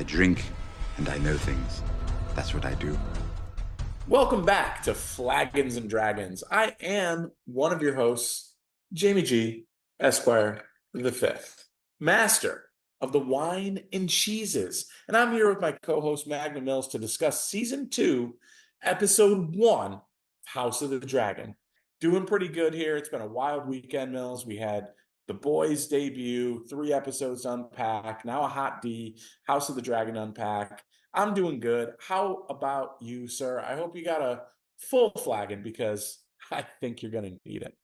I drink and I know things. That's what I do. Welcome back to Flagons and Dragons. I am one of your hosts, Jamie G. Esquire the Fifth, master of the wine and cheeses. And I'm here with my co-host Magna Mills to discuss season 2, episode 1, House of the Dragon. Doing pretty good here. It's been a wild weekend, Mills. We had the boys debut, 3 episodes to unpack, now a hot D, House of the Dragon unpack. I'm doing good. How about you, sir? I hope you got a full flagon because I think you're going to need it.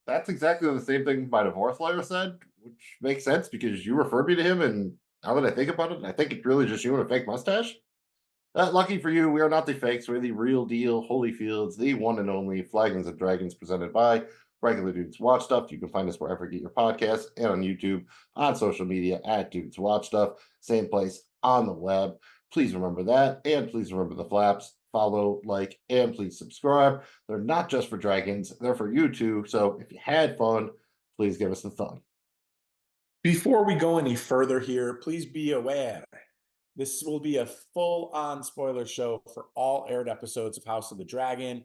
That's exactly the same thing my divorce lawyer said, which makes sense because you referred me to him, and now that I think about it, I think it's really just you and a fake mustache. Lucky for you, we are not the fakes. We're the real deal Holyfields, the one and only Flagons and Dragons presented by Regular Dudes Watch Stuff. You can find us wherever you get your podcasts and on YouTube, on social media at Dudes Watch Stuff, same place on the web. Please remember that, and please remember the flaps. Follow, like, and please subscribe. They're not just for dragons, they're for you too. So if you had fun, please give us the thumb. Before we go any further here, please be aware this will be a full on spoiler show for all aired episodes of House of the Dragon.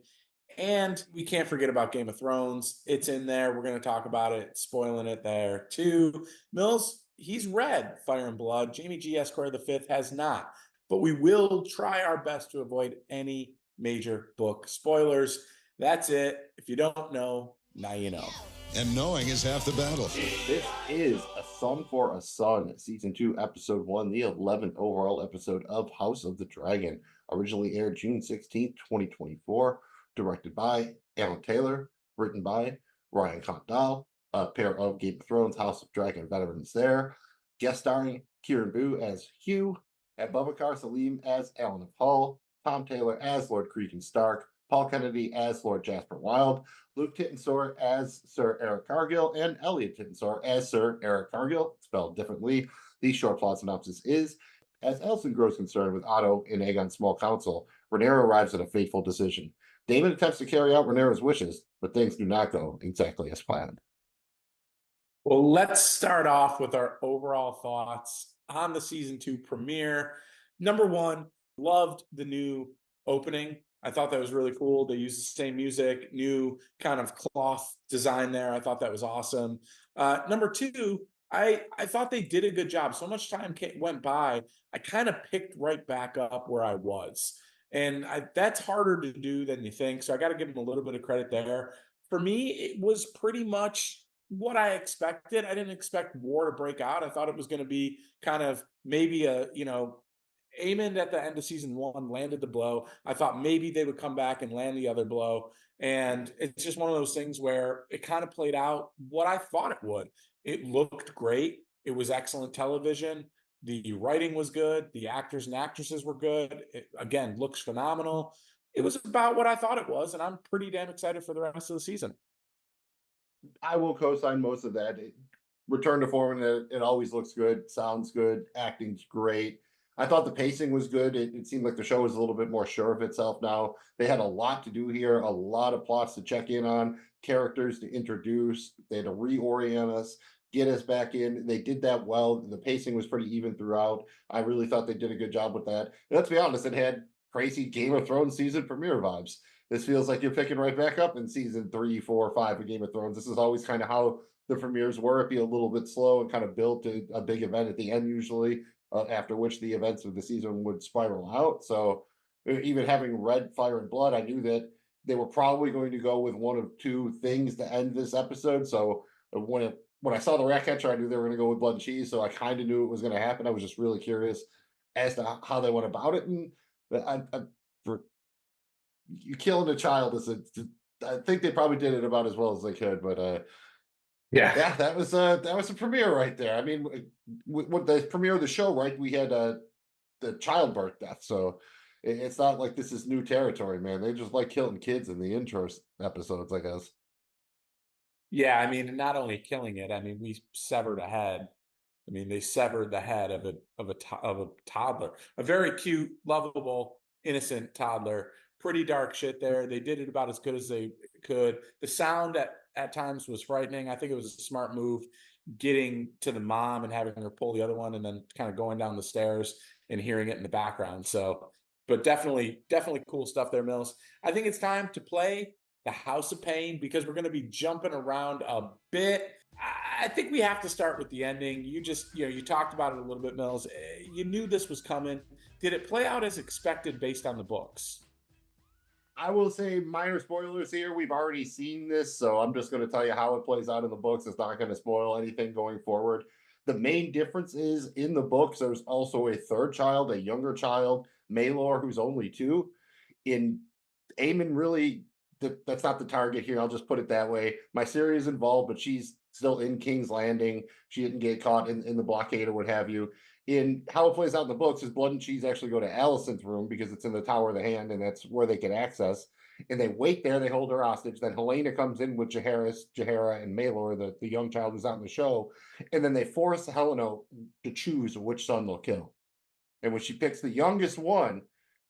And we can't forget about Game of Thrones. It's in there. We're going to talk about it, spoiling it there too. Mills, he's read Fire and Blood. Jamie G. Esquire the Fifth has not. But we will try our best to avoid any major book spoilers. That's it. If you don't know, now you know. And knowing is half the battle. This is A Son for a Son, Season 2, Episode 1, the 11th overall episode of House of the Dragon. Originally aired June 16th, 2024. Directed by Alan Taylor. Written by Ryan Condal. A pair of Game of Thrones, House of Dragon veterans there. Guest starring Kieran Boo as Hugh. And Bubakar Salim as Alan of Hull. Tom Taylor as Lord Cregan Stark. Paul Kennedy as Lord Jasper Wilde, Luke Tittensor as Sir Eric Cargill, and Elliot Tittensor as Sir Eric Cargill, spelled differently. The short plot synopsis is, as Elson grows concerned with Otto and Aegon's small council, Rhaenyra arrives at a fateful decision. Daemon attempts to carry out Rhaenyra's wishes, but things do not go exactly as planned. Well, let's start off with our overall thoughts on the season 2 premiere. Number 1, loved the new opening. I thought that was really cool. They used the same music, new kind of cloth design there. I thought that was awesome. Number 2, I thought they did a good job. So much time went by, I kind of picked right back up where I was. And that's harder to do than you think. So I got to give them a little bit of credit there. For me, it was pretty much what I expected. I didn't expect war to break out. I thought it was going to be kind of maybe Aemond at the end of season 1 landed the blow. I thought maybe they would come back and land the other blow. And it's just one of those things where it kind of played out what I thought it would. It looked great. It was excellent television. The writing was good. The actors and actresses were good. It, again, looks phenomenal. It was about what I thought it was, and I'm pretty damn excited for the rest of the season. I will co-sign most of that. Return to form, and it always looks good, sounds good, acting's great. I thought the pacing was good. It seemed like the show was a little bit more sure of itself now. They had a lot to do here, a lot of plots to check in on, characters to introduce. They had to reorient us, get us back in. They did that well. The pacing was pretty even throughout. I really thought they did a good job with that. And let's be honest, it had crazy Game of Thrones season premiere vibes. This feels like you're picking right back up in season 3, 4, 5 of Game of Thrones. This is always kind of how the premieres were. It'd be a little bit slow and kind of build to a big event at the end usually. After which the events of the season would spiral out. So even having read Fire and Blood, I knew that they were probably going to go with one of two things to end this episode. So when I saw the rat catcher, I knew they were going to go with blood and cheese. So I kind of knew it was going to happen. I was just really curious as to how they went about it. And for you killing a child I think they probably did it about as well as they could. But yeah, that was a premiere right there. I mean, with the premiere of the show, right? We had the childbirth death, so it's not like this is new territory, man. They just like killing kids in the intro episodes, I guess. Yeah, I mean, not only killing it, I mean, we severed a head. I mean, they severed the head of a toddler, a very cute, lovable, innocent toddler. Pretty dark shit there. They did it about as good as they could. The sound at times was frightening. I think it was a smart move. getting to the mom and having her pull the other one and then kind of going down the stairs and hearing it in the background. So, but definitely cool stuff there, Mills. I think it's time to play the House of Pain because we're going to be jumping around a bit. I think we have to start with the ending. You talked about it a little bit, Mills. You knew this was coming. Did it play out as expected based on the books? I will say minor spoilers here. We've already seen this, so I'm just going to tell you how it plays out in the books. It's not going to spoil anything going forward. The main difference is in the books, there's also a third child, a younger child, Maelor, who's only 2. In Aemon, really, that's not the target here. I'll just put it that way. My Myceria's involved, but she's still in King's Landing. She didn't get caught in the blockade or what have you. In how it plays out in the books is Blood and Cheese actually go to Alicent's room because it's in the Tower of the Hand and that's where they can access. And they wait there, they hold her hostage. Then Helena comes in with Jaehaera, and Maelor, the young child who's out in the show. And then they force Helena to choose which son they'll kill. And when she picks the youngest one,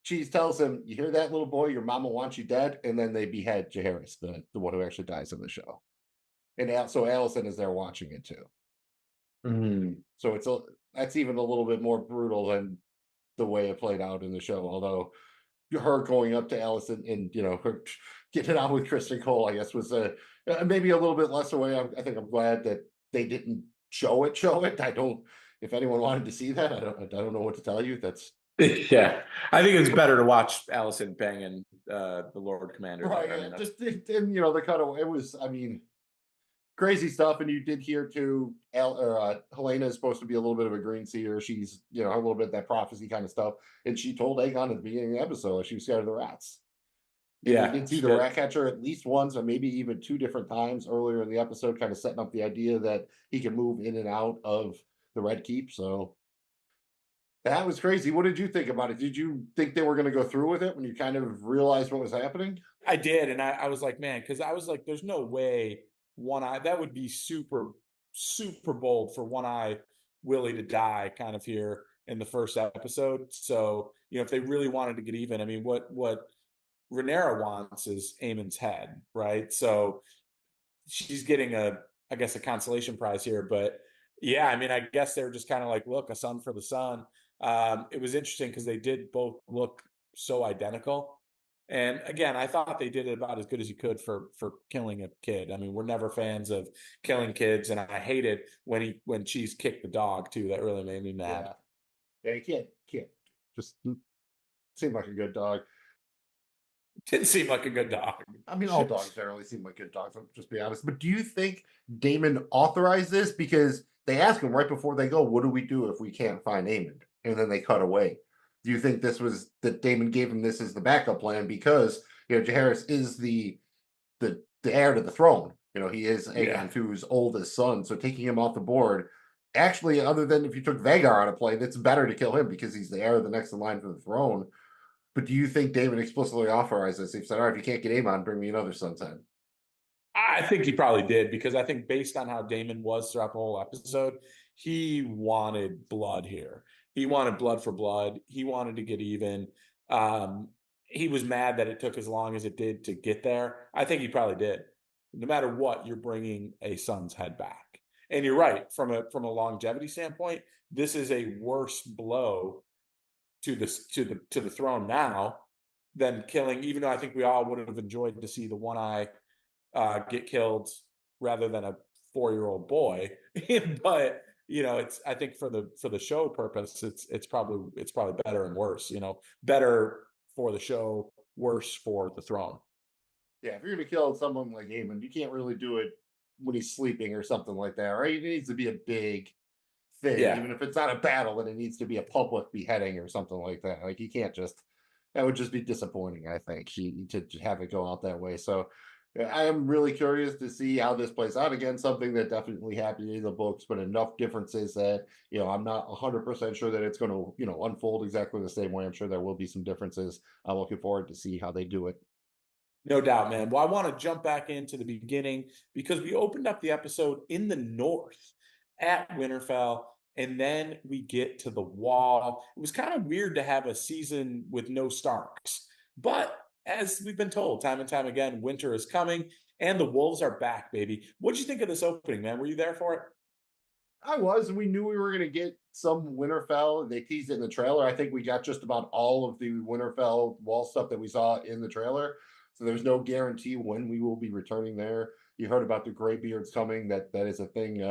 Cheese tells him, "You hear that, little boy? Your mama wants you dead." And then they behead Jaehaera, the one who actually dies in the show. And so Alicent is there watching it too. So that's even a little bit more brutal than the way it played out in the show. Although her going up to Alicent and her getting it on with Kristen Cole, I guess, was maybe a little bit less away. I think I'm glad that they didn't show it. I don't. If anyone wanted to see that, I don't know what to tell you. That's yeah. I think it's better to watch Alicent banging the Lord Commander. right. I mean, just the cutaway. It was. I mean, crazy stuff. And you did hear too, Helena is supposed to be a little bit of a green seer. She's, a little bit of that prophecy kind of stuff. And she told Aegon at the beginning of the episode she was scared of the rats. And yeah. we did see the rat catcher at least once or maybe even 2 different times earlier in the episode, kind of setting up the idea that he can move in and out of the Red Keep. So that was crazy. What did you think about it? Did you think they were going to go through with it when you kind of realized what was happening? I did. And I was like, man, because I was like, there's no way One Eye, that would be super bold for One Eye Willie to die kind of here in the first episode. So, if they really wanted to get even, I mean, what Rhaenyra wants is Aemon's head, right? So she's getting I guess a consolation prize here, but yeah, I mean, I guess they were just kind of like, look, a son for the son. It was interesting because they did both look so identical. And again, I thought they did it about as good as you could for killing a kid. I mean, we're never fans of killing kids, and I hated when Cheese kicked the dog too. That really made me mad. Yeah, you can't just seem like a good dog. Didn't seem like a good dog. I mean, all dogs generally seem like good dogs. I'll just be honest. But do you think Daemon authorized this because they ask him right before they go, "What do we do if we can't find Aemon?" And then they cut away. Do you think this was that Daemon gave him this as the backup plan because Jaehaerys is the heir to the throne? He is Aegon II's oldest son. So taking him off the board, actually, other than if you took Vhagar out of play, it's better to kill him because he's the heir, the next in line for the throne. But do you think Daemon explicitly authorized this? He said, "All right, if you can't get Aemon, bring me another son's head." I think he probably did because I think based on how Daemon was throughout the whole episode, he wanted blood here. He wanted blood for blood. He wanted to get even. He was mad that it took as long as it did to get there. I think he probably did. No matter what, you're bringing a son's head back. And you're right, from a longevity standpoint, this is a worse blow to the throne now than killing. Even though I think we all would have enjoyed to see the One Eye get killed rather than a 4-year-old boy, but it's I think for the show purpose, it's probably better and worse. Better for the show, worse for the throne. Yeah, if you're going to kill someone like Aemon, you can't really do it when he's sleeping or something like that, right? It needs to be a big thing, even if it's not a battle, then it needs to be a public beheading or something like that. Like you can't just that would just be disappointing, I think, to have it go out that way. So I am really curious to see how this plays out. Again, something that definitely happened in the books, but enough differences that I'm not 100% sure that it's going to unfold exactly the same way. I'm sure there will be some differences. I'm looking forward to see how they do it. No doubt, man. Well, I want to jump back into the beginning because we opened up the episode in the north at Winterfell, and then we get to the Wall. It was kind of weird to have a season with no Starks, but as we've been told time and time again, winter is coming, and the Wolves are back, baby. What'd you think of this opening, man? Were you there for it? I was, and we knew we were going to get some Winterfell. They teased it in the trailer. I think we got just about all of the Winterfell wall stuff that we saw in the trailer. So there's no guarantee when we will be returning there. You heard about the Greybeards coming. That is a thing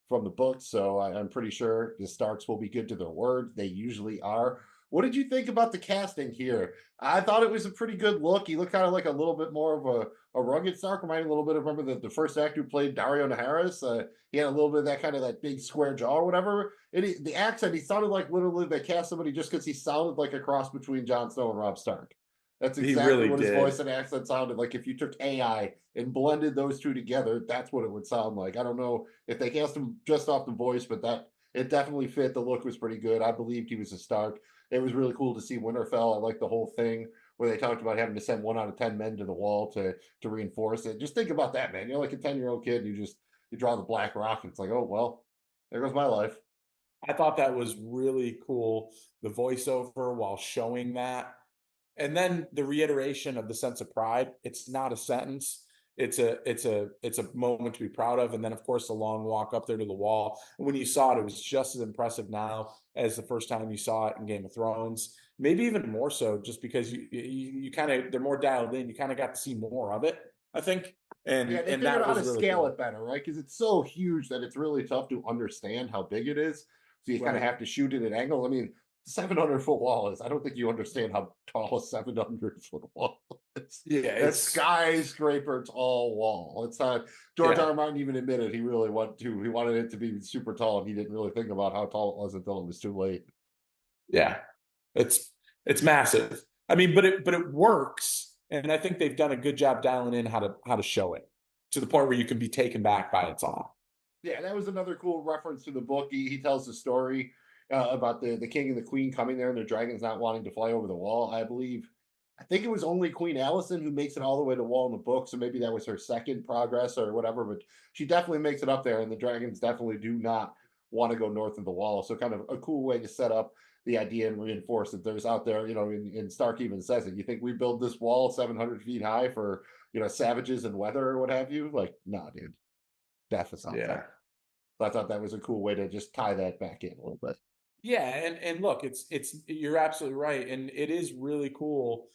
from the books. So I'm pretty sure the Starks will be good to their word. They usually are. What did you think about the casting here? I thought it was a pretty good look. He looked kind of like a little bit more of a rugged Stark, reminding a little bit of, remember the first actor who played Dario Naharis? He had a little bit of that kind of that big square jaw or whatever. The accent, he sounded like literally they cast somebody just because he sounded like a cross between Jon Snow and Robb Stark. That's exactly really what his did. voice and accent sounded like. If you took AI and blended those two together, that's what it would sound like. I don't know if they cast him just off the voice, but that it definitely fit. The look was pretty good. I believed he was a Stark. It was really cool to see Winterfell. I like the whole thing where they talked about having to send 1 out of 10 men to the wall to reinforce it. Just think about that, man. You're like a 10-year-old kid. You draw the black rock, and it's like, oh well, there goes my life. I thought that was really cool. The voiceover while showing that. And then the reiteration of the sense of pride. It's not a sentence. It's a moment to be proud of. And then of course the long walk up there to the wall. When you saw it, it was just as impressive now as the first time you saw it in Game of Thrones. Maybe even more so, just because you kind of they're more dialed in. You kind of got to see more of it, I think. And Yeah, they and figured that out how was to really scale cool. it better, right? Because it's so huge that it's really tough to understand how big it is. So you kind of Right. have to shoot it at angles. I mean, 700-foot wall is. I don't think you understand how tall a 700-foot wall is. Yeah, That it's skyscraper tall wall. It's not. George yeah. R. R. Martin even admitted he really wanted to. He wanted it to be super tall, and he didn't really think about how tall it was until it was too late. Yeah. It's it's massive. I mean, but it works, and I think they've done a good job dialing in how to show it to the point where you can be taken back by its awe. Yeah, that was another cool reference to the book. He tells the story about the king and the queen coming there and the dragons not wanting to fly over the wall. I think it was only Queen Allison who makes it all the way to the wall in the book, so maybe that was her second progress or whatever. But she definitely makes it up there, and the dragons definitely do not want to go north of the wall. So kind of a cool way to set up the idea and reinforce that there's out there. And Stark even says it. You think we build this wall 700 feet high for savages and weather or what have you? Like, nah, dude, death is out Yeah. there. So I thought that was a cool way to just tie that back in a little bit. Yeah, and look, it's you're absolutely right, and it is really cool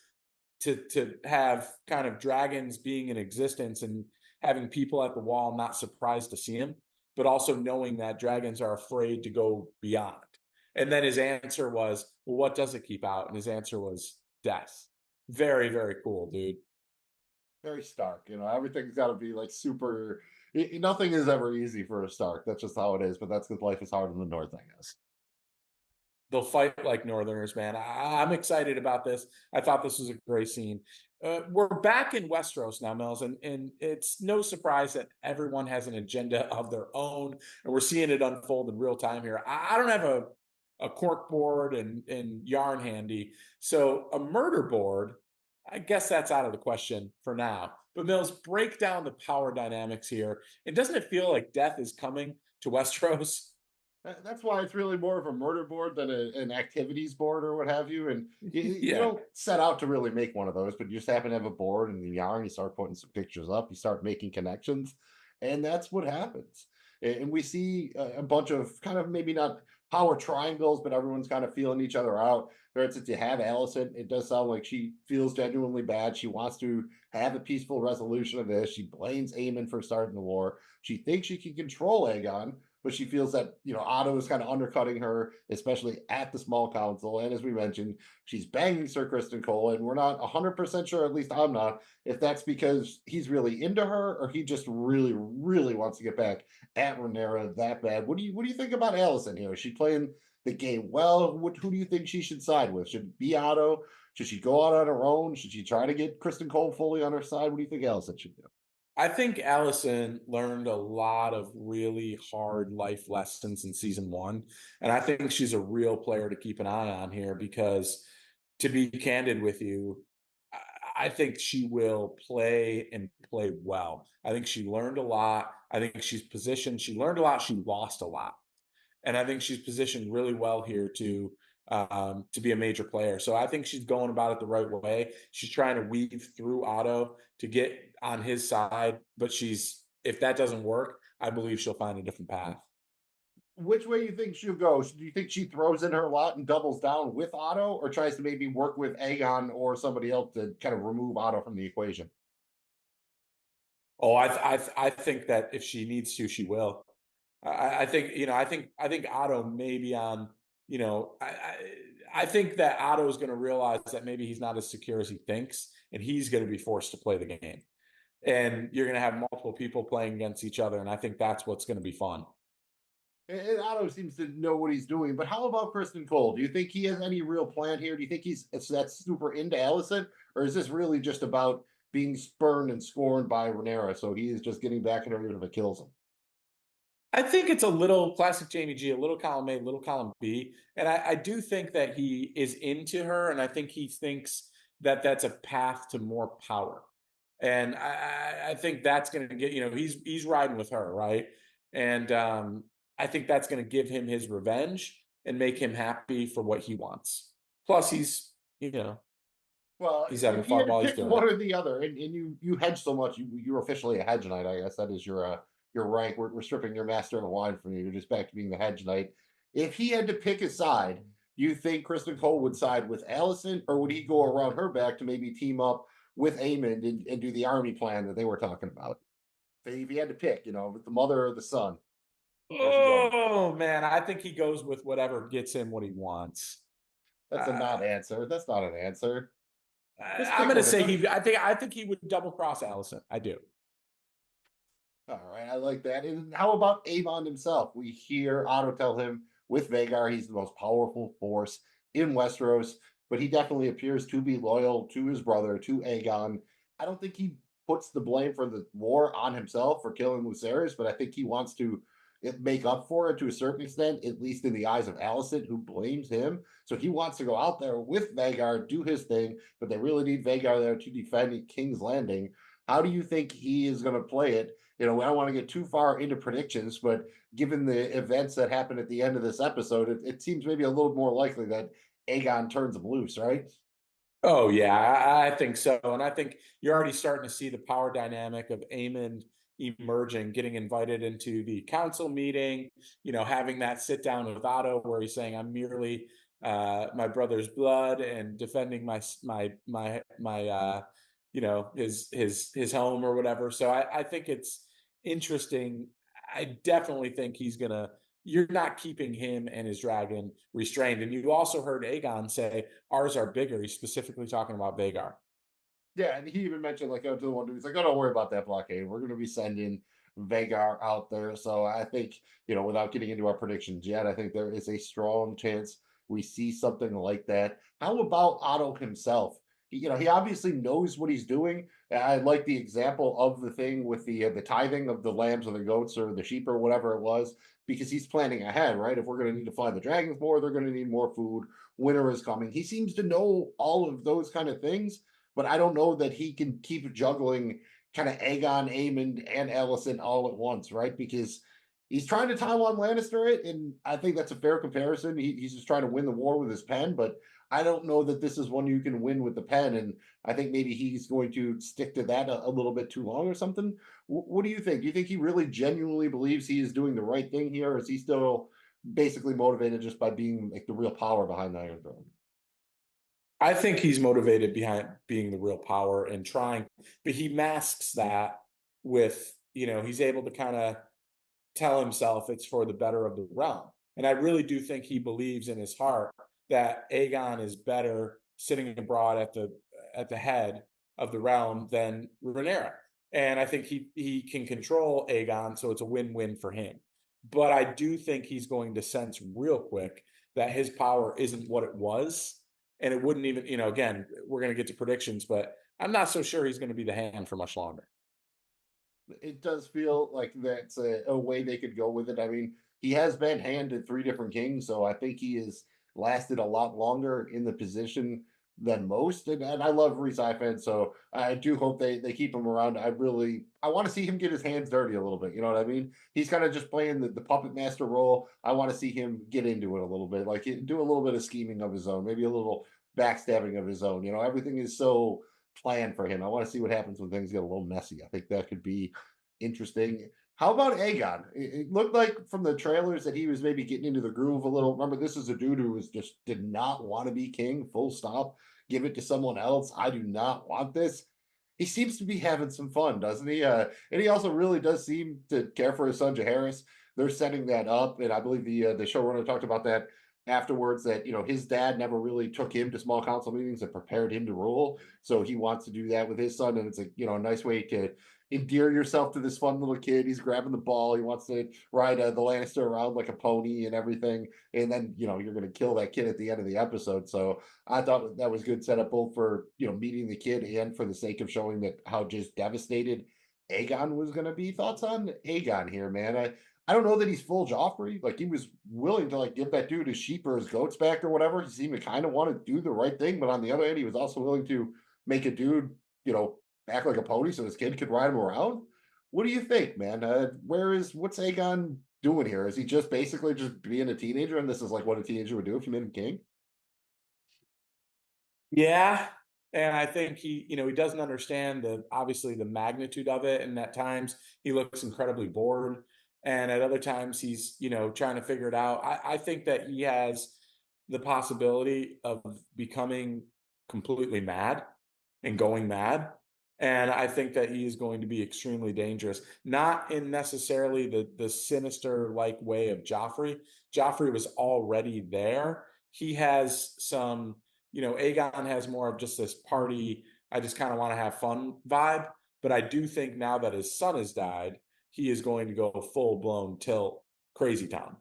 to have kind of dragons being in existence and having people at the wall not surprised to see him, but also knowing that dragons are afraid to go beyond. And then his answer was, "Well, what does it keep out?" And his answer was death. Very, very cool, dude. Very Stark, everything's got to be like super. Nothing is ever easy for a Stark. That's just how it is. But that's because life is hard in the North, I guess. They'll fight like Northerners, man. I'm excited about this. I thought this was a great scene. We're back in Westeros now, Mills, and it's no surprise that everyone has an agenda of their own, and we're seeing it unfold in real time here. I don't have a cork board and yarn handy, so a murder board. I guess that's out of the question for now. But Mills, break down the power dynamics here. And doesn't it feel like death is coming to Westeros? That's why it's really more of a murder board than an activities board or what have you. And you Yeah. don't set out to really make one of those, but you just happen to have a board and the yarn. You start putting some pictures up. You start making connections, and that's what happens. And we see a bunch of kind of maybe not power triangles, but everyone's kind of feeling each other out. For instance, you have Allison. It does sound like she feels genuinely bad. She wants to have a peaceful resolution of this. She blames Aemon for starting the war. She thinks she can control Aegon, but she feels that Otto is kind of undercutting her, especially at the small council. And as we mentioned, she's banging Sir Kristen Cole, and we're not 100% sure, at least I'm not, if that's because he's really into her or he just really, really wants to get back at Rhaenyra that bad. What do you think about Allison here? Is she playing the game well? Who do you think she should side with? Should it be Otto? Should she go out on her own? Should she try to get Kristen Cole fully on her side? What do you think Allison should do? I think Allison learned a lot of really hard life lessons in season one. And I think she's a real player to keep an eye on here because, to be candid with you, I think she will play and play well. I think she learned a lot. I think she's positioned. She learned a lot. She lost a lot. And I think she's positioned really well here to be a major player. So I think she's going about it the right way. She's trying to weave through Otto to get on his side, but if that doesn't work, I believe she'll find a different path. Which way do you think she'll go? Do you think she throws in her lot and doubles down with Otto, or tries to maybe work with Aegon or somebody else to kind of remove Otto from the equation? Oh, I think that if she needs to, she will. I think I think Otto may be on. I think that Otto is going to realize that maybe he's not as secure as he thinks, and he's going to be forced to play the game. And you're going to have multiple people playing against each other, and I think that's what's going to be fun. And Otto seems to know what he's doing, but how about Kristen Cole? Do you think he has any real plan here? Do you think it's that super into Allison, or is this really just about being spurned and scorned by Rhaenyra? So he is just getting back at her even if it kills him. I think it's a little classic Jamie G, a little column A, little column B. And I do think that he is into her, and I think he thinks that that's a path to more power. And I think that's going to get, he's riding with her, right? And I think that's going to give him his revenge and make him happy for what he wants. Plus, Well, he's having if you fun had to while he's pick doing one it. or the other, and you hedge so much, you're officially a hedge knight. I guess that is your rank. We're stripping your master of the wine from you. You're just back to being the hedge knight. If he had to pick a side, do you think Kristen Cole would side with Allison, or would he go around her back to maybe team up with Aemond and do the army plan that they were talking about? If he had to pick, with the mother or the son, where's he going? Oh, man. I think he goes with whatever gets him what he wants. That's a Uh, not answer. That's not an answer. Just I'm pick going to one. say he. I think he would double cross Allison. I do. All right, I like that. And how about Avon himself? We hear Otto tell him with Vagar he's the most powerful force in Westeros, but he definitely appears to be loyal to his brother, to Aegon. I don't think he puts the blame for the war on himself for killing Lucerys, but I think he wants to make up for it to a certain extent, at least in the eyes of Alicent, who blames him. So he wants to go out there with Vagar, do his thing, but they really need Vagar there to defend King's Landing. How do you think he is going to play it? I don't want to get too far into predictions, but given the events that happened at the end of this episode, it seems maybe a little more likely that Aegon turns him loose, right? Oh yeah, I think so, and I think you're already starting to see the power dynamic of Aemond emerging, getting invited into the council meeting. Having that sit down with Otto, where he's saying, "I'm merely my brother's blood and defending my his home or whatever." So I think it's interesting. I definitely think he's gonna. You're not keeping him and his dragon restrained, and you also heard Aegon say ours are bigger. He's specifically talking about Vagar. Yeah, and he even mentioned to the one dude, he's like, "Oh, don't worry about that blockade. We're going to be sending Vagar out there." So I think without getting into our predictions yet, I think there is a strong chance we see something like that. How about Otto himself? He obviously knows what he's doing. I like the example of the thing with the tithing of the lambs or the goats or the sheep or whatever it was, because he's planning ahead, right? If we're going to need to fly the dragons more, they're going to need more food. Winter is coming. He seems to know all of those kind of things, but I don't know that he can keep juggling kind of Aegon, Aemond, and Ellison all at once, right? Because he's trying to Tywin Lannister it, and I think that's a fair comparison. He's just trying to win the war with his pen, but I don't know that this is one you can win with the pen, and I think maybe he's going to stick to that a little bit too long or something. What do you think? Do you think he really genuinely believes he is doing the right thing here, or is he still basically motivated just by being like the real power behind the Iron Throne? I think he's motivated behind being the real power and trying, but he masks that with, he's able to kind of tell himself it's for the better of the realm. And I really do think he believes in his heart that Aegon is better sitting abroad at the head of the realm than Rhaenyra. And I think he can control Aegon, so it's a win-win for him. But I do think he's going to sense real quick that his power isn't what it was. And it wouldn't even, again, we're going to get to predictions, but I'm not so sure he's going to be the hand for much longer. It does feel like that's a way they could go with it. I mean, he has been handed three different kings, so I think he has lasted a lot longer in the position than most. And I love Reese Ifan, so I do hope they keep him around. I want to see him get his hands dirty a little bit. You know what I mean? He's kind of just playing the puppet master role. I want to see him get into it a little bit, like do a little bit of scheming of his own, maybe a little backstabbing of his own. Everything is so planned for him. I want to see what happens when things get a little messy. I think that could be interesting. How about Aegon? It looked like from the trailers that he was maybe getting into the groove a little. Remember, this is a dude who was just did not want to be king, full stop. Give it to someone else. I do not want this. He seems to be having some fun, doesn't he? And he also really does seem to care for his son Jaehaerys. They're setting that up, and I believe the showrunner talked about that afterwards. That his dad never really took him to small council meetings and prepared him to rule, so he wants to do that with his son, and it's a nice way to endear yourself to this fun little kid. He's grabbing the ball. He wants to ride the Lannister around like a pony and everything. And then, you're going to kill that kid at the end of the episode. So I thought that was good setup both for, meeting the kid and for the sake of showing that how just devastated Aegon was going to be. Thoughts on Aegon here, man? I don't know that he's full Joffrey. Like, he was willing to give that dude his sheep or his goats back or whatever. He seemed to kind of want to do the right thing. But on the other hand, he was also willing to make a dude, act like a pony so his kid could ride him around. What do you think, man? What's Aegon doing here? Is he just basically just being a teenager, and this is like what a teenager would do if you made him king? Yeah. And I think he doesn't understand obviously the magnitude of it. And at times he looks incredibly bored. And at other times he's, trying to figure it out. I think that he has the possibility of becoming completely mad and going mad. And I think that he is going to be extremely dangerous, not in necessarily the sinister like way of Joffrey. Joffrey was already there. He has some, Aegon has more of just this party, I just kind of want to have fun vibe. But I do think now that his son has died, he is going to go full blown tilt crazy town.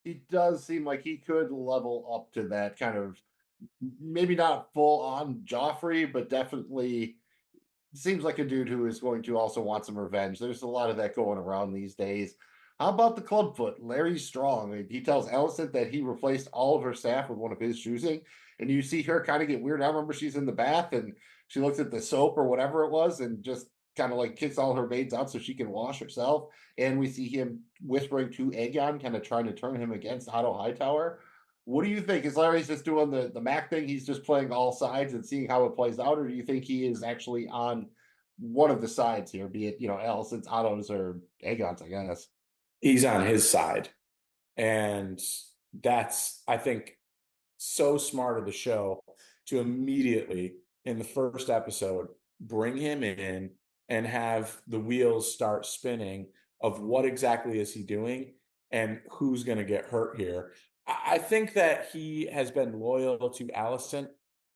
He does seem like he could level up to that kind of, maybe not full on Joffrey, but definitely seems like a dude who is going to also want some revenge. There's a lot of that going around these days. How about the clubfoot, Larry Strong? He tells Alicent that he replaced all of her staff with one of his choosing, and you see her kind of get weird. I remember she's in the bath and she looks at the soap or whatever it was and just kind of kicks all her maids out so she can wash herself. And we see him whispering to Aegon, kind of trying to turn him against Otto Hightower. What do you think? Is Larry's just doing the Mac thing? He's just playing all sides and seeing how it plays out, or do you think he is actually on one of the sides here, be it Alicent's, Otto's, or Aegon's? I guess He's on his side. And that's, I think, so smart of the show to immediately in the first episode bring him in and have the wheels start spinning of what exactly is he doing and who's going to get hurt here. I think that he has been loyal to Alicent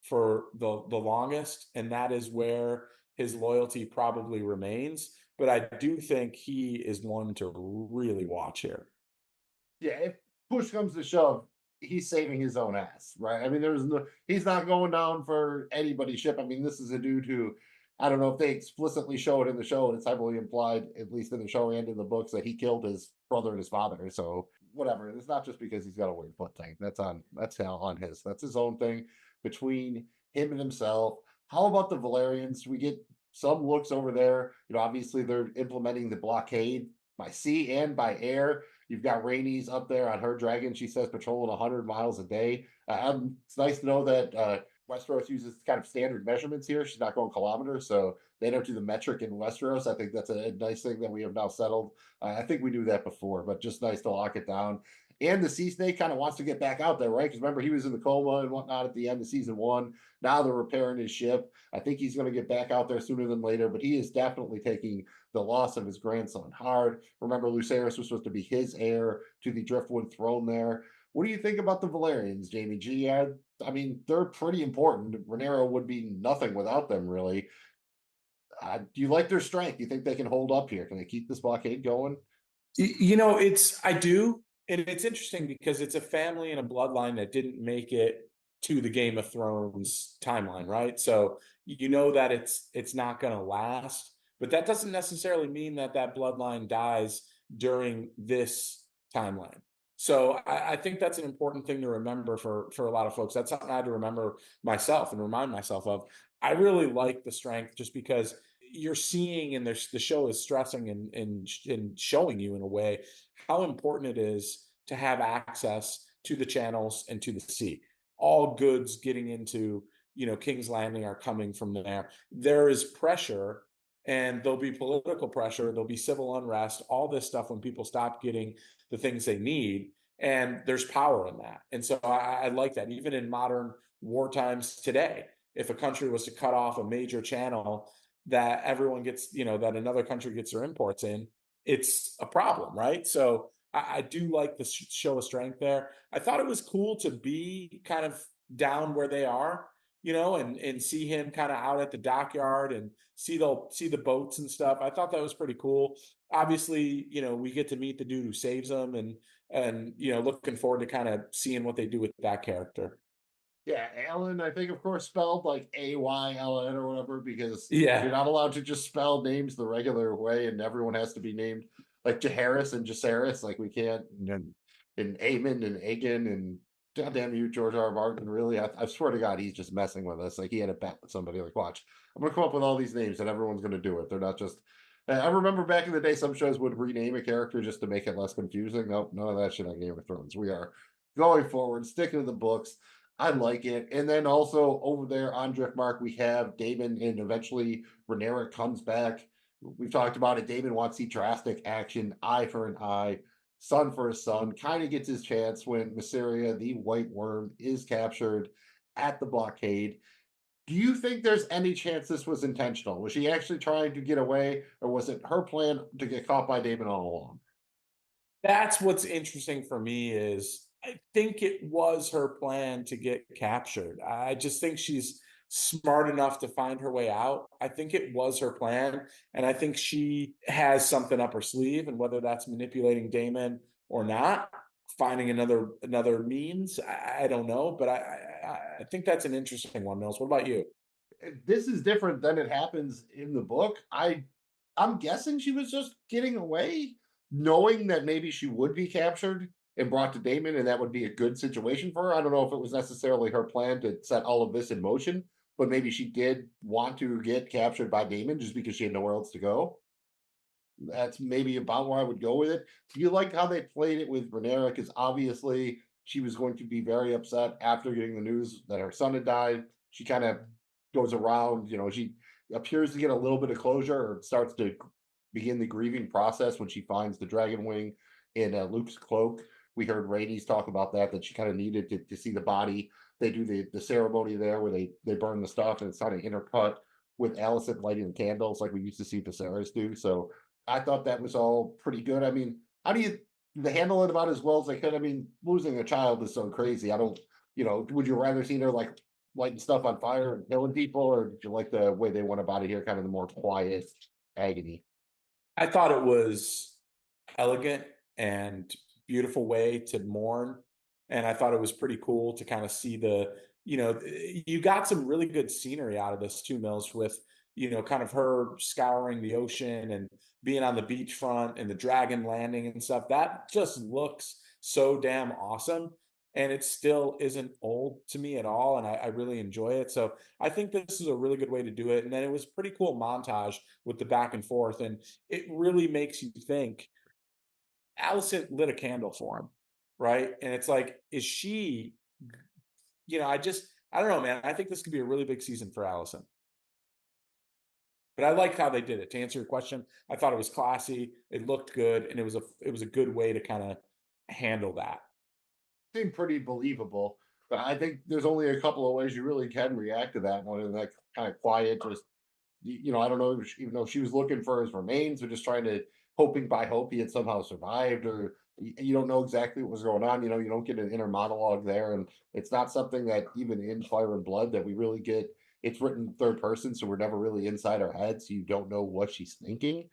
for the longest, and that is where his loyalty probably remains. But I do think he is one to really watch here. yeah. If push comes to shove, he's saving his own ass, right? I mean, he's not going down for anybody's ship. I mean, this is a dude who, I don't know if they explicitly show it in the show, and it's heavily implied, at least in the show and in the books, that he killed his brother and his father. So whatever. It's not just because he's got a weird foot thing. That's his own thing between him and himself. How about the Valerians? We get some looks over there. Obviously they're implementing the blockade by sea and by air. You've got Rhaenys up there on her dragon. She says patrolling 100 miles a day. It's nice to know that Westeros uses kind of standard measurements here. She's not going kilometers, so they don't do the metric in Westeros. I think that's a nice thing that we have now settled. I think we knew that before, but just nice to lock it down. And the Sea Snake kind of wants to get back out there, right? Because remember, he was in the coma and whatnot at the end of season 1. Now they're repairing his ship. I think he's going to get back out there sooner than later, but he is definitely taking the loss of his grandson hard. Remember, Lucerys was supposed to be his heir to the Driftwood throne there. What do you think about the Valerians, Jamie G? I mean, they're pretty important. Rhaenyra would be nothing without them, really. Do you like their strength? Do you think they can hold up here? Can they keep this blockade going? I do. And it's interesting because it's a family and a bloodline that didn't make it to the Game of Thrones timeline, right? So that it's not going to last, but that doesn't necessarily mean that bloodline dies during this timeline. So I think that's an important thing to remember for a lot of folks. That's something I had to remember myself and remind myself of. I really like the strength just because you're seeing, and the show is stressing and showing you in a way how important it is to have access to the channels and to the sea. All goods getting into King's Landing are coming from there. There is pressure and there'll be political pressure, there'll be civil unrest, all this stuff when people stop getting the things they need. And there's power in that. And so I like that. Even in modern war times today, if a country was to cut off a major channel that everyone gets, that another country gets their imports in, it's a problem, right? So I do like the show of strength there. I thought it was cool to be kind of down where they are, and see him kind of out at the dockyard and see the boats and stuff. I thought that was pretty cool. Obviously, we get to meet the dude who saves them, and looking forward to kind of seeing what they do with that character. Yeah, Alan, I think, of course, spelled like AYLN or whatever, because Yeah. you're not allowed to just spell names the regular way, and everyone has to be named like Jaharis and Jaceris. Like we can't, and Aemon and Aegon, and goddamn you, George R. R. Martin. Really, I swear to God, he's just messing with us. Like he had a bet with somebody. Like, watch, I'm gonna come up with all these names, and everyone's gonna do it. They're not just. I remember back in the day, some shows would rename a character just to make it less confusing. Nope, none of that shit on Game of Thrones. We are going forward, sticking to the books. I like it. And then also over there on Driftmark, we have Daemon, and eventually Rhaenyra comes back. We've talked about it. Daemon wants to see drastic action, eye for an eye, son for a son. Kind of gets his chance when Mysaria, the White Worm, is captured at the blockade. Do you think there's any chance this was intentional? Was she actually trying to get away, or was it her plan to get caught by Daemon all along? That's what's interesting for me is I think it was her plan to get captured. I just think she's smart enough to find her way out. I think it was her plan, and I think she has something up her sleeve, and whether that's manipulating Damon or not, finding another means, I don't know, but I think that's an interesting one, Mills. What about you? This is different than it happens in the book. I'm guessing she was just getting away, knowing that maybe she would be captured and brought to Damon, and that would be a good situation for her. I don't know if it was necessarily her plan to set all of this in motion, but maybe she did want to get captured by Damon just because she had nowhere else to go. That's maybe about where I would go with it. Do you like how they played it with Rhaenyra? Because obviously she was going to be very upset after getting the news that her son had died. She kind of goes around, she appears to get a little bit of closure, or starts to begin the grieving process when she finds the dragon wing in Luke's cloak. We heard Rhaenys talk about that she kind of needed to see the body. They do the ceremony there where they burn the stuff, and it's kind of intercut with Alicent lighting the candles like we used to see Viserys do. So I thought that was all pretty good. I mean, how do you they handle it about as well as they could? I mean, losing a child is so crazy. I don't, would you rather see her like lighting stuff on fire and killing people, or did you like the way they went about it here, kind of the more quiet agony? I thought it was elegant and beautiful way to mourn. And I thought it was pretty cool to kind of see you got some really good scenery out of this too, Mills, with, kind of her scouring the ocean and being on the beachfront and the dragon landing and stuff. That just looks so damn awesome. And it still isn't old to me at all. And I really enjoy it. So I think this is a really good way to do it. And then it was pretty cool montage with the back and forth. And it really makes you think. Alicent lit a candle for him, right? And it's like, is she, I don't know, man. I think this could be a really big season for Alicent. But I liked how they did it. To answer your question, I thought it was classy, it looked good, and it was a good way to kind of handle that. Seemed pretty believable, but I think there's only a couple of ways you really can react to that one, and that kind of quiet, just I don't know, even though she was looking for his remains, or just trying to hoping by hope he had somehow survived, or you don't know exactly what was going on. You don't get an inner monologue there, and it's not something that even in Fire and Blood that we really get. It's written third person, so we're never really inside our heads. So you don't know what she's thinking.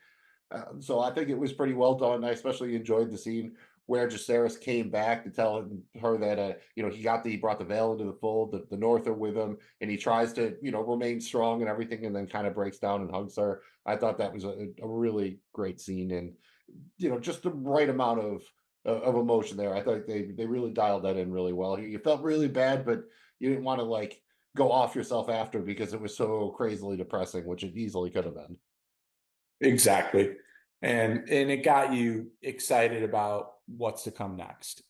So I think it was pretty well done. I especially enjoyed the scene where Jaceres came back to tell her that he brought the veil into the fold, the North are with him, and he tries to remain strong and everything, and then kind of breaks down and hugs her. I thought that was a really great scene, and just the right amount of emotion there. I thought they really dialed that in really well. You felt really bad, but you didn't want to like go off yourself after because it was so crazily depressing, which it easily could have been. Exactly. And it got you excited about what's to come next.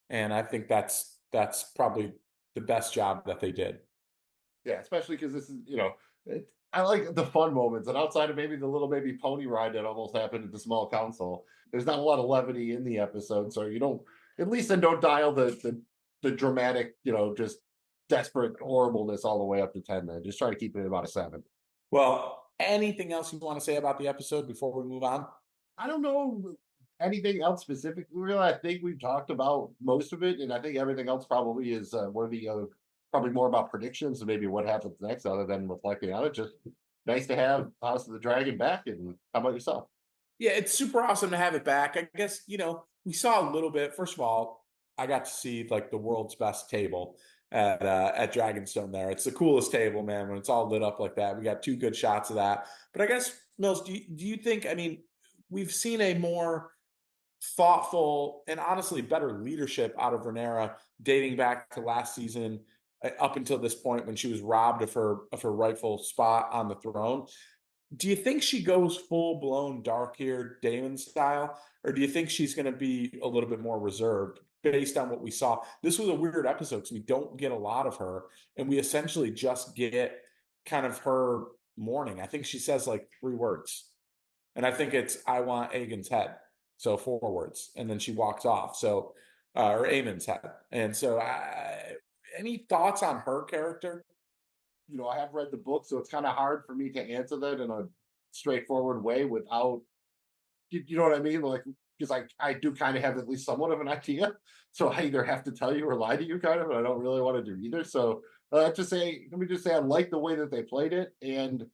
And I think that's probably the best job that they did. Yeah, especially because this is I like the fun moments, and outside of maybe the little baby pony ride that almost happened at the small council, there's not a lot of levity in the episode. So you don't, at least then don't dial the dramatic, just desperate horribleness all the way up to 10. Then just try to keep it at about a 7. Well, anything else you want to say about the episode before we move on? I don't know anything else specifically. Really, I think we've talked about most of it, and I think everything else probably is worthy of probably more about predictions and maybe what happens next, other than reflecting on it. Just nice to have House of the Dragon back. And how about yourself? Yeah, it's super awesome to have it back. I guess, we saw a little bit. First of all, I got to see like the world's best table at Dragonstone there. It's the coolest table, man, when it's all lit up like that. We got 2 good shots of that. But I guess, Mills, do you think, I mean, we've seen a more thoughtful and honestly better leadership out of Rhaenyra dating back to last season, up until this point when she was robbed of her rightful spot on the throne. Do you think she goes full blown dark haired Damon style, or do you think she's going to be a little bit more reserved based on what we saw? This was a weird episode because we don't get a lot of her, and we essentially just get kind of her mourning. I think she says like 3 words, and I think it's "I want Aegon's head," so 4 words, and then she walks off. So, or Aemon's head, and so, any thoughts on her character? I have read the book, so it's kind of hard for me to answer that in a straightforward way without, you know what I mean? Like, because I do kind of have at least somewhat of an idea. So I either have to tell you or lie to you, kind of, and I don't really want to do either. So let me just say, I like the way that they played it, and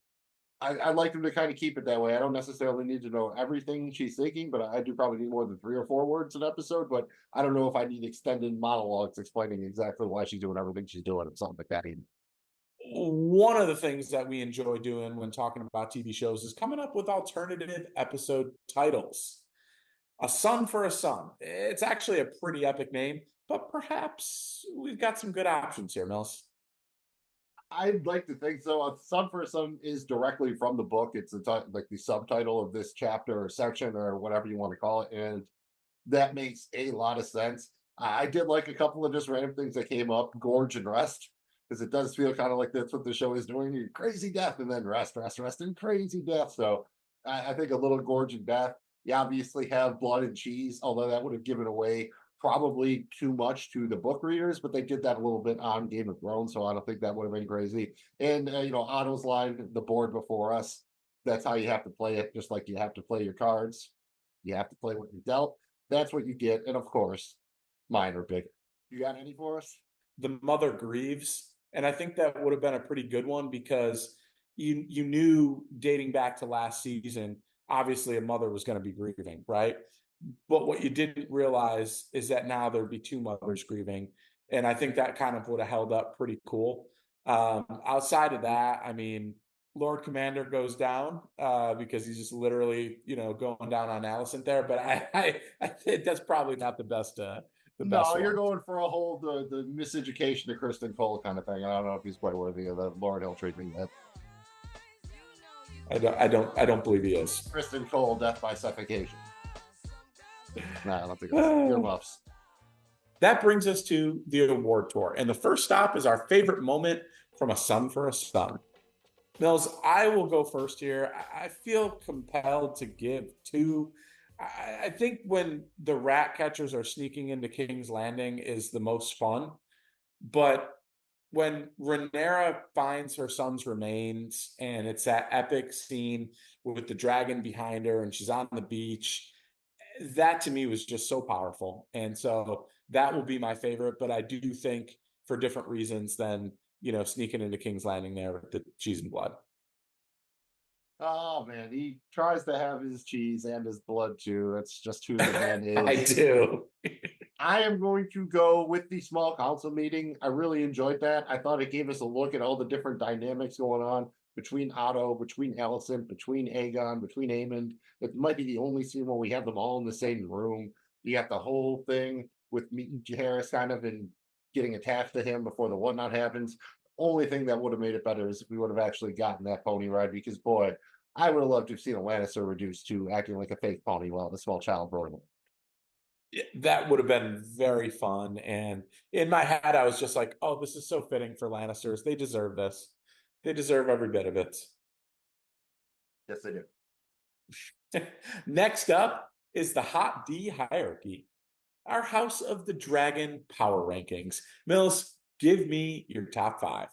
I like them to kind of keep it that way. I don't necessarily need to know everything she's thinking, but I do probably need more than 3 or 4 words an episode. But I don't know if I need extended monologues explaining exactly why she's doing everything she's doing or something like that either. One of the things that we enjoy doing when talking about TV shows is coming up with alternative episode titles. A Son for a Son. It's actually a pretty epic name, but perhaps we've got some good options here, Mills. I'd like to think so. A Son for a Son is directly from the book. It's like the subtitle of this chapter or section or whatever you want to call it, and that makes a lot of sense. I did like a couple of just random things that came up, gorge and rest, because it does feel kind of like that's what the show is doing. You crazy death and then rest, rest, rest, and crazy death. So I think a little gorge and death. You obviously have blood and cheese, although that would have given away probably too much to the book readers, but they did that a little bit on Game of Thrones, so I don't think that would have been crazy. And Otto's line, the board before us, that's how you have to play it, just like you have to play your cards. You have to play what you dealt. That's what you get, and of course, mine are bigger. You got any for us? The Mother Grieves, and I think that would have been a pretty good one because you knew dating back to last season, obviously a mother was going to be grieving, right? But what you didn't realize is that now there'd be 2 mothers grieving, and I think that kind of would have held up pretty cool. Outside of that, I mean, Lord Commander goes down because he's just literally, going down on Alicent there. But I think that's probably not the best. The best No, you're one. going for a whole the miseducation of Kristen Cole kind of thing. I don't know if he's quite worthy of the Lord Hill treatment yet. I don't believe he is. Kristen Cole, death by suffocation. No, I don't think it's earmuffs. That brings us to the award tour, and the first stop is our favorite moment from A Son for a Son. Mills, I will go first here. I feel compelled to give 2. I think when the rat catchers are sneaking into King's Landing is the most fun, but when Rhaenyra finds her son's remains and it's that epic scene with the dragon behind her and she's on the beach, that to me was just so powerful. And so that will be my favorite, but I do think for different reasons than, sneaking into King's Landing there with the cheese and blood. Oh man, he tries to have his cheese and his blood too. That's just who the man is. I do. I am going to go with the small council meeting. I really enjoyed that. I thought it gave us a look at all the different dynamics going on between Otto, between Alicent, between Aegon, between Aemond. It might be the only scene where we have them all in the same room. You got the whole thing with meeting Jaehaerys kind of and getting attached to him before the whatnot happens. Only thing that would have made it better is if we would have actually gotten that pony ride, because boy, I would have loved to have seen a Lannister reduced to acting like a fake pony while the small child rode him. Yeah, that would have been very fun. And in my head, I was just like, oh, this is so fitting for Lannisters. They deserve this. They deserve every bit of it. Yes, they do. Next up is the Hot D hierarchy, our House of the Dragon power rankings. Mills, give me your top 5.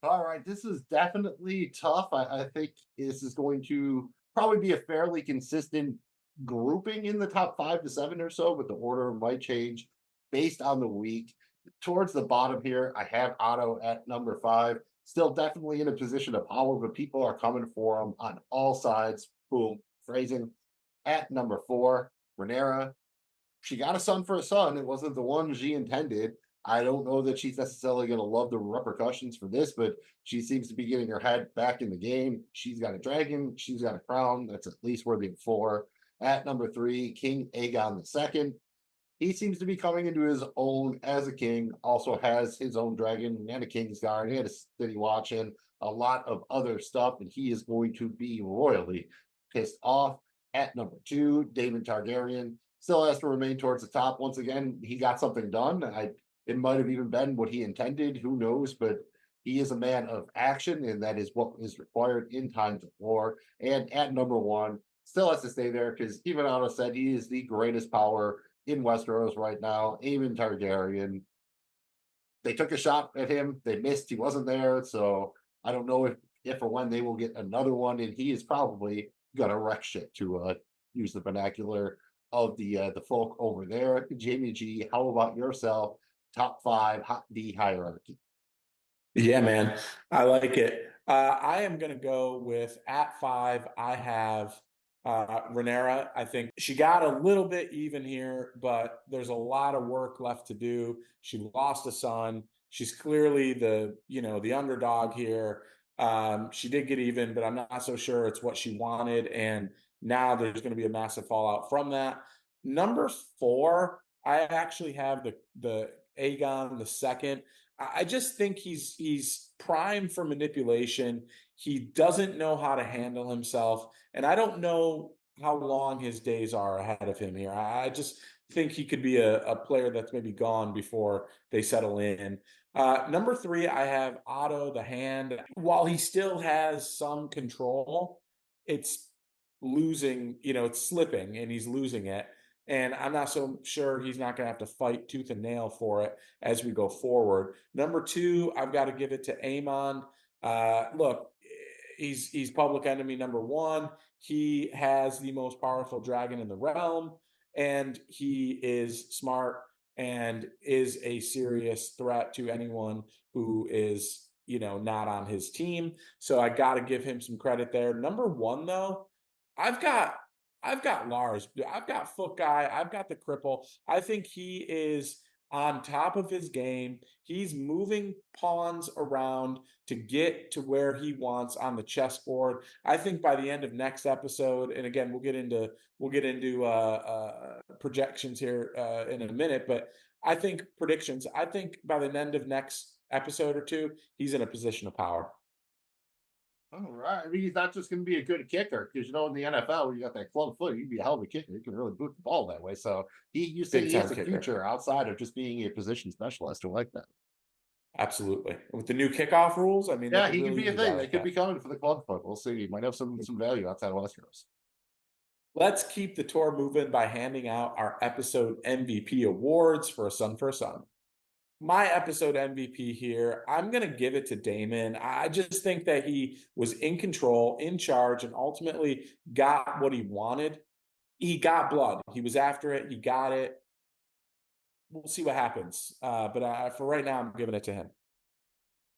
All right, this is definitely tough. I think this is going to probably be a fairly consistent grouping in the top 5 to 7 or so, but the order might change based on the week. Towards the bottom here, I have Otto at number 5. Still definitely in a position of power, but people are coming for him on all sides. Boom, phrasing. At number 4, Rhaenyra. She got a son for a son. It wasn't the one she intended. I don't know that she's necessarily going to love the repercussions for this, but she seems to be getting her head back in the game. She's got a dragon. She's got a crown. That's at least worthy of 4. At number 3, King Aegon II. He seems to be coming into his own as a king, also has his own dragon and a king's guard and a city watch and a lot of other stuff, and he is going to be royally pissed off. At number 2, Daemon Targaryen still has to remain towards the top. Once again, he got something done. It might have even been what he intended. Who knows? But he is a man of action, and that is what is required in times of war. And at number 1, still has to stay there because even Otto said he is the greatest power in Westeros right now. Aemon Targaryen. They took a shot at him. They missed. He wasn't there. So I don't know if or when they will get another one. And he is probably gonna wreck shit, to use the vernacular of the folk over there. Jamie G, how about yourself? Top 5 Hot D hierarchy. Yeah, man. I like it. I am going to go with at 5. I have Rhaenyra. I think she got a little bit even here, but there's a lot of work left to do. She lost a son. She's clearly the underdog here. She did get even, but I'm not so sure it's what she wanted. And now there's going to be a massive fallout from that. Number 4, I actually have the Aegon II. I just think he's prime for manipulation. He doesn't know how to handle himself, and I don't know how long his days are ahead of him here. I just think he could be a player that's maybe gone before they settle in. Number 3, I have Otto the Hand. While he still has some control, it's losing, it's slipping and he's losing it. And I'm not so sure he's not going to have to fight tooth and nail for it as we go forward. Number 2, I've got to give it to Aemon. Look, he's public enemy number 1. He has the most powerful dragon in the realm, and he is smart and is a serious threat to anyone who is, not on his team. So I got to give him some credit there. Number 1, though, I've got Lars. I've got Foot Guy. I've got the cripple. I think he is on top of his game. He's moving pawns around to get to where he wants on the chessboard. I think by the end of next episode, and again, we'll get into projections here in a minute, but I think predictions. I think by the end of next episode or 2, he's in a position of power. All right. I mean, he's not just going to be a good kicker because, in the NFL, where you got that club foot, you'd be a hell of a kicker. You can really boot the ball that way. So you say he has a future outside of just being a position specialist. I like that. Absolutely. With the new kickoff rules, I mean, yeah, he could be a thing. They could be coming for the club foot. We'll see. He might have some value outside of Westeros. Let's keep the tour moving by handing out our episode MVP awards for A Son for a Son. My episode MVP here, I'm going to give it to Daemon. I just think that he was in control, in charge, and ultimately got what he wanted. He got blood. He was after it. He got it. We'll see what happens. But for right now, I'm giving it to him.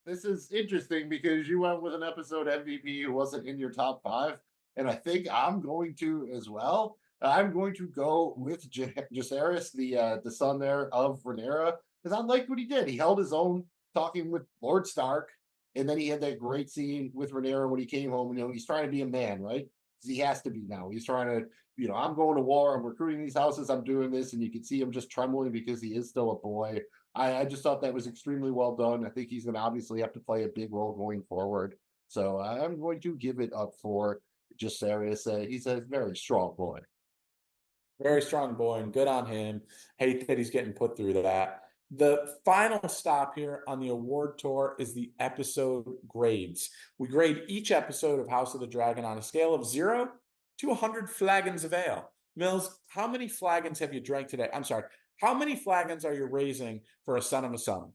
This is interesting because you went with an episode MVP who wasn't in your top 5. And I think I'm going to as well. I'm going to go with Jacaerys, the son there of Rhaenyra, because I liked what he did. He held his own talking with Lord Stark, and then he had that great scene with Rhaenyra when he came home. He's trying to be a man, right? He has to be now. He's trying to, I'm going to war. I'm recruiting these houses. I'm doing this. And you can see him just trembling because he is still a boy. I just thought that was extremely well done. I think he's going to obviously have to play a big role going forward. So I'm going to give it up for Jacaerys. He's a very strong boy. Very strong boy, and good on him. Hate that he's getting put through that. The final stop here on the award tour is the episode grades. We grade each episode of House of the Dragon on a scale of 0 to 100 flagons of ale. Mills, how many flagons have you drank today? I'm sorry. How many flagons are you raising for a son of a son?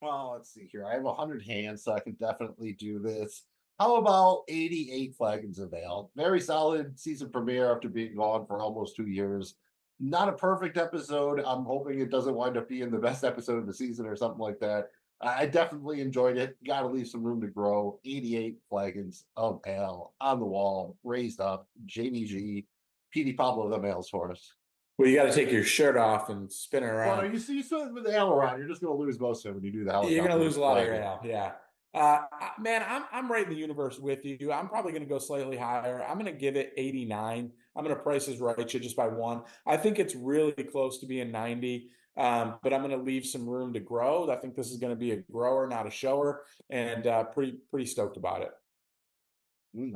Well, let's see here. I have 100 hands, so I can definitely do this. How about 88 Flagons of Ale? Very solid season premiere after being gone for almost 2 years. Not a perfect episode. I'm hoping it doesn't wind up being the best episode of the season or something like that. I definitely enjoyed it. Got to leave some room to grow. 88 Flagons of Ale on the wall, raised up. Jamie G, Petey Pablo the males for us. Well, you got to take your shirt off and spin it Well, no, around. you see, with the ale around, you're just going to lose most of it when you do the helicopter. You're going to lose a lot of your flagging. ale, yeah. Man, I'm right in the universe with you. I'm probably going to go slightly higher. I'm going to give it 89. I'm going to Price is Right you just by one. I think it's really close to being 90, but I'm going to leave some room to grow. I think this is going to be a grower, not a shower, and pretty stoked about it.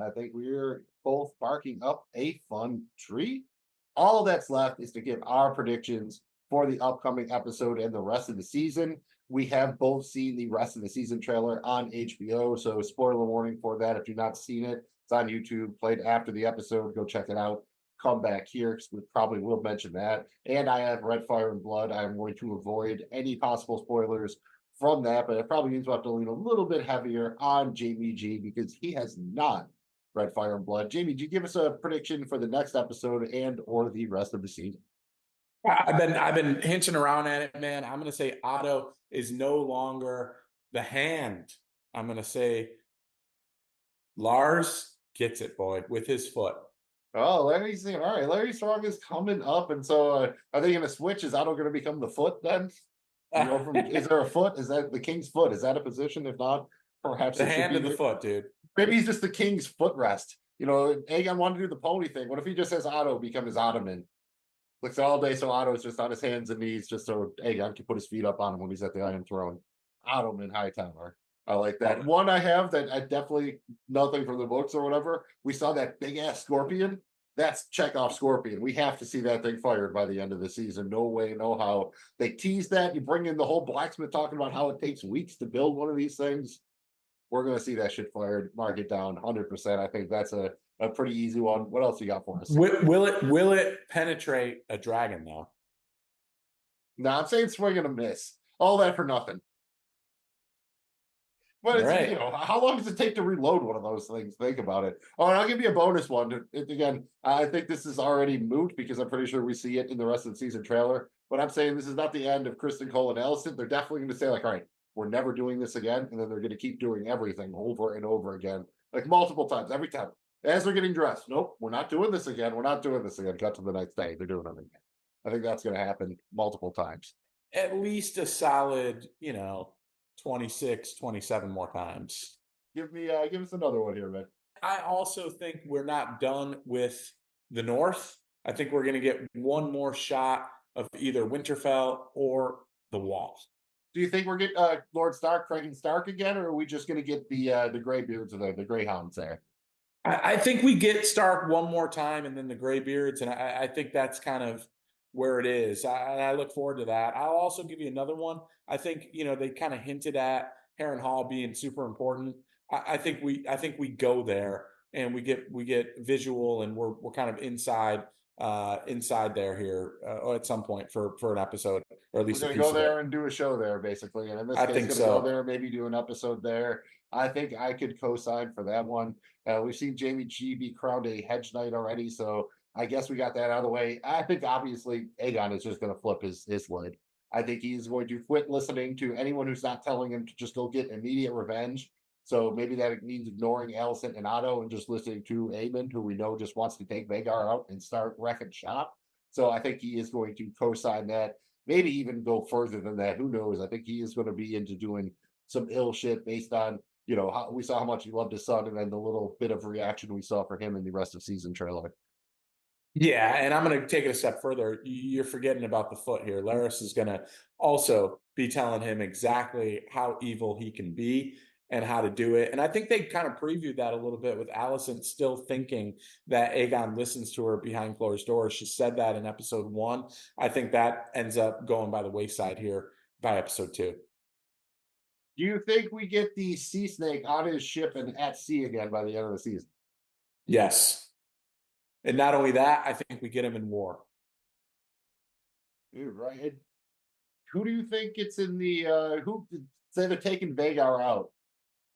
I think we're both barking up a fun tree. All that's left is to give our predictions for the upcoming episode and the rest of the season. We have both seen the rest of the season trailer on HBO, so spoiler warning for that. If you've not seen it, it's on YouTube, played after the episode. Go check it out. Come back here because we probably will mention that. And I have Red Fire and Blood. I'm going to avoid any possible spoilers from that, but it probably means we'll have to lean a little bit heavier on Jamie G because he has not read Fire and Blood. Jamie, do you give us a prediction for the next episode and or the rest of the season? I've been hinting around at it, man. I'm going to say Otto is no longer the hand. I'm going to say Lars gets it, boy, with his foot. Oh, Larry's all right. Larry Strong is coming up, and so are they going to switch? Is Otto going to become the foot then? Is there a foot? Is that the king's foot? Is that a position? If not, perhaps The it should hand be of the foot, dude. Maybe he's just the king's footrest. You know, Aegon wanted to do the pony thing. What if he just has Otto become his ottoman? Looks all day, so Otto's just on his hands and knees, just so Aegon can put his feet up on him when he's at the Iron Throne. Ottoman Hightower. I like that. One I have that I definitely nothing from the books or whatever. We saw that big ass scorpion. That's Chekhov Scorpion. We have to see that thing fired by the end of the season. No way, no how. They tease that. You bring in the whole blacksmith talking about how it takes weeks to build one of these things. We're going to see that shit fired. Mark it down 100%. I think that's a pretty easy one. What else you got for us? Will it penetrate a dragon though? No, I'm saying swing and a miss. All that for nothing. But it's, right. You know, how long does it take to reload one of those things? Think about it. Oh, and I'll give you a bonus one. Again, I think this is already moot because I'm pretty sure we see it in the rest of the season trailer. But I'm saying this is not the end of Kristen Cole and Ellison. They're definitely going to say, like, all right, we're never doing this again. And then they're going to keep doing everything over and over again, like multiple times, every time. As they're getting dressed, nope, we're not doing this again. We're not doing this again. Cut to the next day. They're doing it again. I think that's going to happen multiple times. At least a solid, 26, 27 more times. Give us another one here, man. I also think we're not done with the North. I think we're going to get one more shot of either Winterfell or the Wall. Do you think we're getting Lord Stark, Craig and Stark again, or are we just going to get the Greybeards or the Greyhounds there? I think we get Stark one more time and then the Greybeards, and I think that's kind of where it is. I look forward to that. I'll also give you another one. I think they kind of hinted at Harrenhal being super important. I think we go there and we get visual and we're kind of inside there here at some point for an episode, or at least we're gonna go there and do a show there basically. And in this case, I think so. Go there, maybe do an episode there. I think I could co-sign for that one. We've seen Jamie G be crowned a hedge knight already, so I guess we got that out of the way. I think obviously Aegon is just going to flip his lid. I think he's going to quit listening to anyone who's not telling him to just go get immediate revenge. So maybe that means ignoring Alicent and Otto and just listening to Aemond, who we know just wants to take Vhagar out and start wrecking shop. So I think he is going to co-sign that. Maybe even go further than that. Who knows? I think he is going to be into doing some ill shit based on, how we saw how much he loved his son and then the little bit of reaction we saw for him in the rest of season trailer. Yeah, and I'm going to take it a step further. You're forgetting about the foot here. Larys is going to also be telling him exactly how evil he can be. and how to do it. And I think they kind of previewed that a little bit with Allison still thinking that Aegon listens to her behind closed doors. She said that in episode 1. I think that ends up going by the wayside here by episode 2. Do you think we get the sea snake on his ship and at sea again by the end of the season? Yes. And not only that, I think we get him in war. You're right. Who do you think gets in the who say they're taking Vagar out?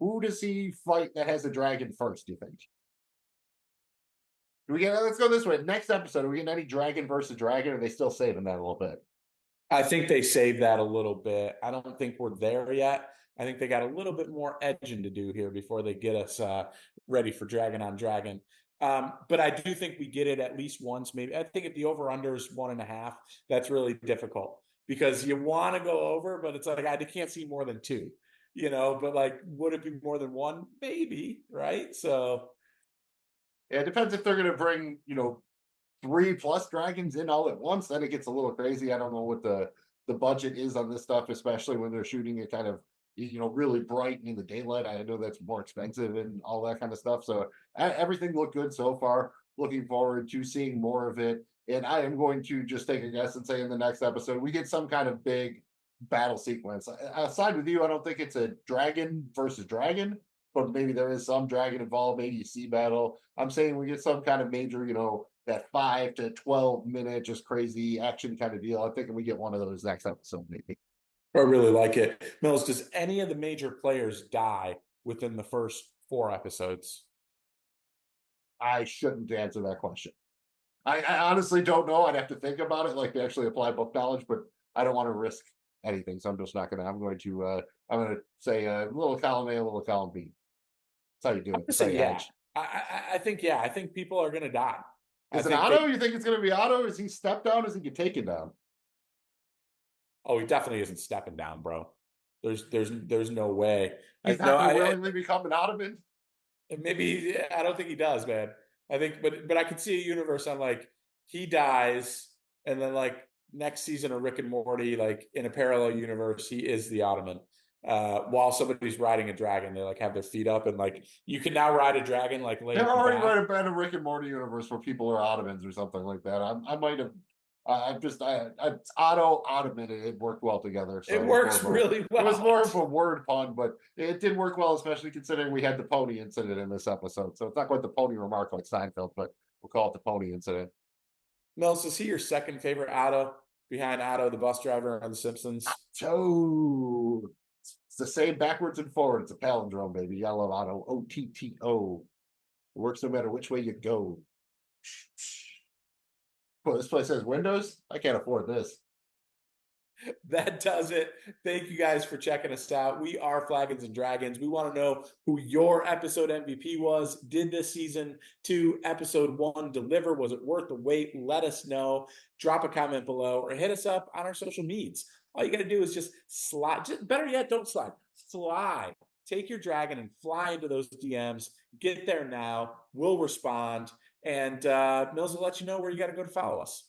Who does he fight that has a dragon first, do you think? Do we get let's go this way. Next episode, are we getting any dragon versus dragon, or are they still saving that a little bit? I think they saved that a little bit. I don't think we're there yet. I think they got a little bit more edging to do here before they get us ready for Dragon on Dragon. But I do think we get it at least once, maybe. I think if the over-under is 1.5, that's really difficult because you want to go over, but it's like I can't see more than 2, but like, would it be more than 1? Maybe, right? So yeah, it depends if they're going to bring, 3+ dragons in all at once. Then it gets a little crazy. I don't know what the budget is on this stuff, especially when they're shooting it kind of, really bright in the daylight. I know that's more expensive and all that kind of stuff. So everything looked good so far. Looking forward to seeing more of it. And I am going to just take a guess and say in the next episode, we get some kind of big battle sequence. Aside with you, I don't think it's a dragon versus dragon, but maybe there is some dragon involved, maybe a sea battle. I'm saying we get some kind of major, that 5 to 12 minute, just crazy action kind of deal. I think we get one of those next episode, maybe. I really like it. Mills, does any of the major players die within the first 4 episodes? I shouldn't answer that question. I honestly don't know. I'd have to think about it, like to actually apply book knowledge, but I don't want to risk anything. So I'm just not going to, I'm going to say a little column A, a little column B. That's how you do it. Say, yeah. I think people are going to die. Is it Otto? You think it's going to be Otto? Is he step down? Is he get taken down? Oh, he definitely isn't stepping down, bro. There's no way. He's not willingly become an Ottoman. Maybe I don't think he does, man. I think, but I could see a universe on like he dies, and then like next season of Rick and Morty, like in a parallel universe, he is the Ottoman. While somebody's riding a dragon, they like have their feet up, and like you can now ride a dragon like later. They're already right about a Rick and Morty universe where people are Ottomans or something like that. I might have. It's Otto Ottoman. It worked well together. So it works really well. It was more of a word pun, but it did work well, especially considering we had the pony incident in this episode. So it's not quite the pony remark like Seinfeld, but we'll call it the pony incident. Nels, is he your second favorite Otto behind Otto, the bus driver on The Simpsons? Otto. It's the same backwards and forwards. It's a palindrome, baby. You gotta love Otto. OTTO. It works no matter which way you go. Well, this place has windows? I can't afford this. That does it. Thank you guys for checking us out. We are Flagons and Dragons. We want to know who your episode MVP was. Did this season 2 episode 1 deliver? Was it worth the wait? Let us know. Drop a comment below or hit us up on our social medias. All you got to do is just slide. Better yet, don't slide. Slide. Take your dragon and fly into those DMs. Get there now. We'll respond. And Mills will let you know where you got to go to follow us.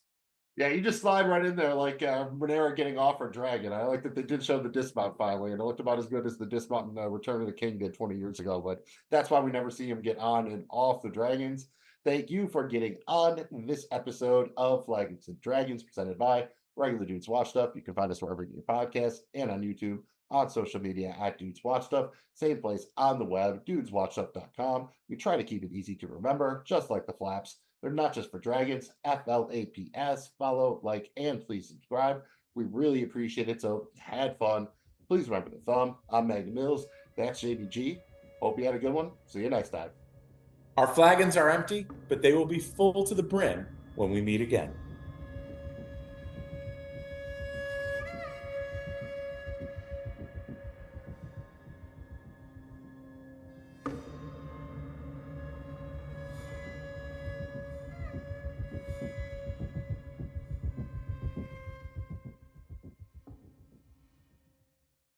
Yeah, you just slide right in there like Renera getting off her dragon. I like that they did show the dismount finally, and it looked about as good as the dismount in Return of the King did 20 years ago, but that's why we never see him get on and off the dragons. Thank you for getting on this episode of Flagons and Dragons presented by Regular Dudes Watch Stuff. You can find us wherever you get your podcasts and on YouTube, on social media at Dudes Watch Stuff. Same place on the web, dudeswatchstuff.com. We try to keep it easy to remember, just like the flaps. They're not just for dragons. FLAPS. Follow, like, and please subscribe. We really appreciate it. So had fun. Please remember the thumb. I'm Magna Mills. That's JBG. Hope you had a good one. See you next time. Our flagons are empty, but they will be full to the brim when we meet again.